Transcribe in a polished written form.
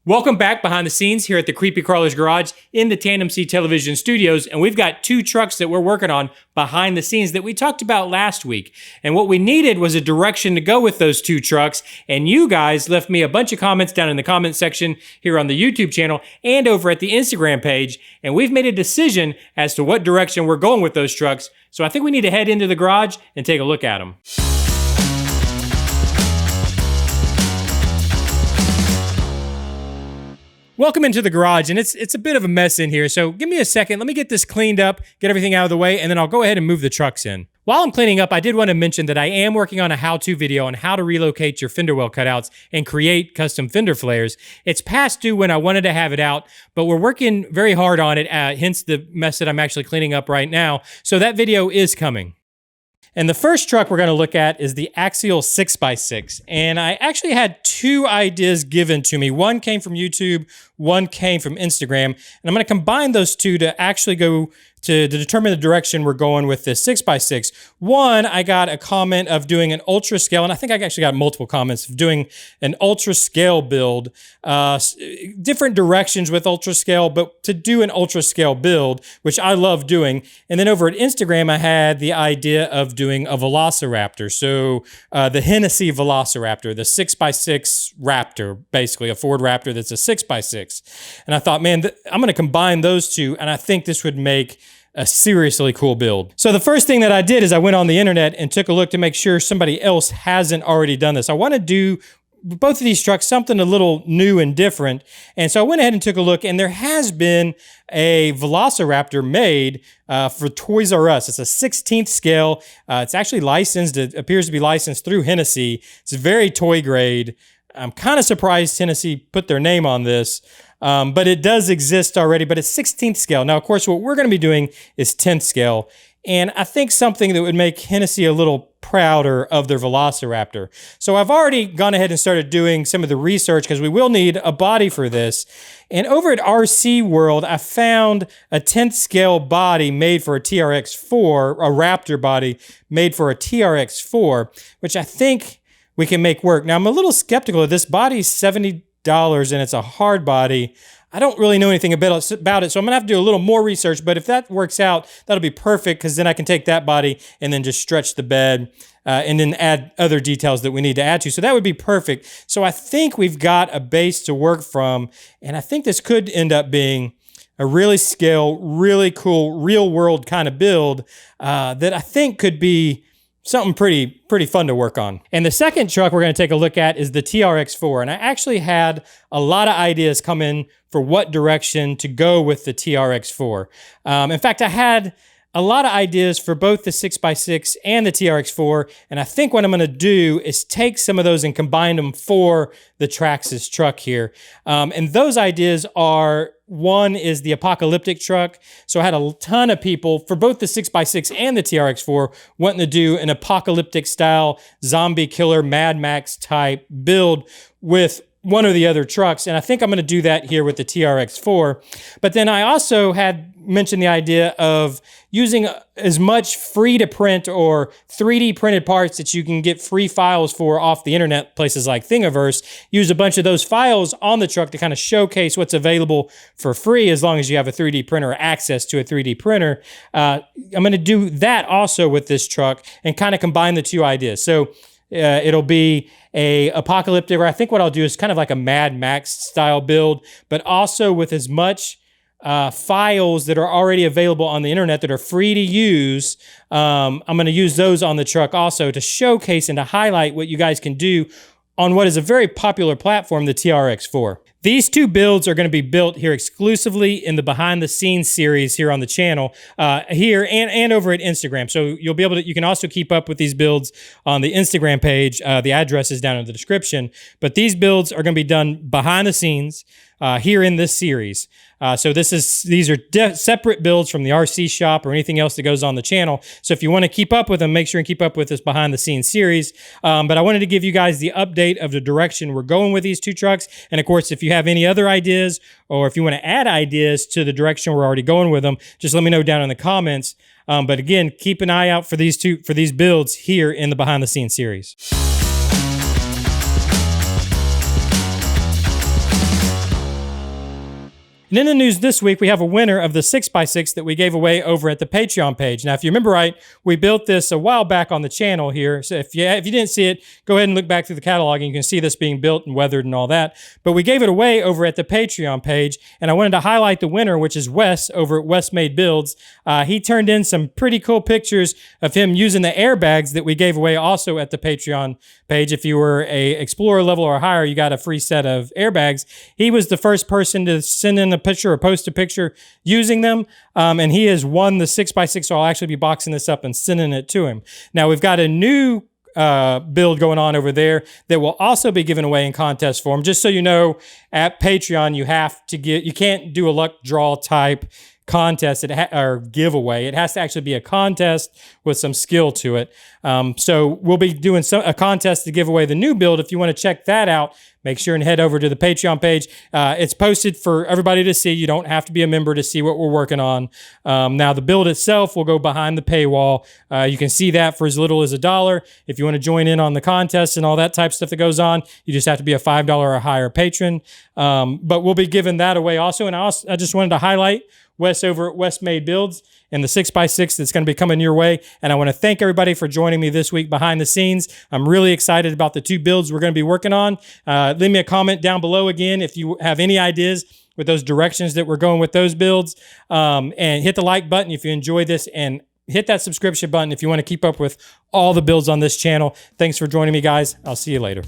Welcome back behind the scenes here at the Creepy Crawler's Garage in the TandemCTelevision studios, and we've got two trucks that we're working on behind the scenes that we talked about last week. And what we needed was a direction to go with those two trucks, and you guys left me a bunch of comments down in the comment section here on the YouTube channel and over at the Instagram page, and we've made a decision as to what direction we're going with those trucks. So I think we need to head into the garage and take a look at them. Welcome into the garage, and it's a bit of a mess in here, so give me a second. Let me get this cleaned up, get everything out of the way, and then I'll go ahead and move the trucks in. While I'm cleaning up, I did want to mention that I am working on a how-to video on how to relocate your fender well cutouts and create custom fender flares. It's past due when I wanted to have it out, but we're working very hard on it, hence the mess that I'm actually cleaning up right now, so that video is coming. And the first truck we're going to look at is the Axial 6x6. And I actually had two ideas given to me. One came from YouTube, one came from Instagram. And I'm going to combine those two to actually go to determine the direction we're going with this 6x6. One, I got a comment of doing an ultra scale, and I think I actually got multiple comments of doing an ultra scale build, different directions with ultra scale, but to do an ultra scale build, which I love doing. And then over at Instagram, I had the idea of doing a Velociraptor. So the Hennessy Velociraptor, the 6x6 Raptor, basically a Ford Raptor that's a 6x6. And I thought, man, I'm going to combine those two, and I think this would make a seriously cool build. So the first thing that I did is I went on the internet and took a look to make sure somebody else hasn't already done this. I want to do both of these trucks something a little new and different. And so I went ahead and took a look, and there has been a Velociraptor made for Toys R Us. It's a 16th scale. It's actually licensed. It appears to be licensed through Hennessy. It's very toy grade. I'm kind of surprised Hennessy put their name on this. But it does exist already, but it's 16th scale. Now, of course, what we're going to be doing is 10th scale. And I think something that would make Hennessy a little prouder of their Velociraptor. So I've already gone ahead and started doing some of the research because we will need a body for this. And over at RC World, I found a 10th scale body made for a TRX-4, a Raptor body made for a TRX-4, which I think we can make work. Now, I'm a little skeptical of this body. $70 and it's a hard body. I don't really know anything about it, so I'm gonna have to do a little more research, but if that works out, that'll be perfect, because then I can take that body and then just stretch the bed and then add other details that we need to add to. So that would be perfect. So I think we've got a base to work from, and I think this could end up being a really scale, really cool, real world kind of build that I think could be something pretty fun to work on. And the second truck we're going to take a look at is the TRX-4. And I actually had a lot of ideas come in for what direction to go with the TRX-4. In fact, I had a lot of ideas for both the 6x6 and the TRX-4. And I think what I'm going to do is take some of those and combine them for the Traxxas truck here. And those ideas are, one is the apocalyptic truck. So I had a ton of people for both the 6x6 and the TRX-4 wanting to do an apocalyptic style zombie killer Mad Max type build with one or the other trucks. And I think I'm going to do that here with the TRX-4. But then I also had mentioned the idea of using as much free to print or 3D printed parts that you can get free files for off the internet, places like Thingiverse. Use a bunch of those files on the truck to kind of showcase what's available for free, as long as you have a 3D printer or access to a 3D printer. I'm going to do that also with this truck and kind of combine the two ideas. So it'll be a apocalyptic, or I think what I'll do is kind of like a Mad Max style build, but also with as much files that are already available on the internet that are free to use. I'm going to use those on the truck also to showcase and to highlight what you guys can do on what is a very popular platform, the TRX-4. These two builds are going to be built here exclusively in the behind the scenes series here on the channel, here and over at Instagram. So you'll be able to, you can also keep up with these builds on the Instagram page. The address is down in the description, but these builds are going to be done behind the scenes here in this series. So these are separate builds from the RC shop or anything else that goes on the channel. So if you want to keep up with them, make sure and keep up with this behind the scenes series. But I wanted to give you guys the update of the direction we're going with these two trucks. And of course, if you have any other ideas, or if you want to add ideas to the direction we're already going with them, just let me know down in the comments. But again, keep an eye out for these builds here in the behind the scenes series. And in the news this week, we have a winner of the 6x6 that we gave away over at the Patreon page. Now, if you remember right, we built this a while back on the channel here. So if you didn't see it, go ahead and look back through the catalog and you can see this being built and weathered and all that. But we gave it away over at the Patreon page, and I wanted to highlight the winner, which is Wes over at Wes Made Builds. He turned in some pretty cool pictures of him using the airbags that we gave away also at the Patreon page. If you were a Explorer level or higher, you got a free set of airbags. He was the first person to send in a picture or post a picture using them, and he has won the 6x6, so I'll actually be boxing this up and sending it to him. Now, we've got a new build going on over there that will also be given away in contest form. Just so you know, at Patreon, you can't do a luck draw type contest or giveaway. It has to actually be a contest with some skill to it. So we'll be doing a contest to give away the new build. If you want to check that out, make sure and head over to the Patreon page. It's posted for everybody to see. You don't have to be a member to see what we're working on. Now, the build itself will go behind the paywall. You can see that for as little as $1. If you want to join in on the contest and all that type of stuff that goes on, you just have to be a $5 or higher patron. But we'll be giving that away also. And I just wanted to highlight Wes over at Wes Made Builds and the 6x6 that's going to be coming your way. And I want to thank everybody for joining me this week behind the scenes. I'm really excited about the 2 builds we're going to be working on. Leave me a comment down below again if you have any ideas with those directions that we're going with those builds. And hit the like button if you enjoyed this, and hit that subscription button if you want to keep up with all the builds on this channel. Thanks for joining me, guys. I'll see you later.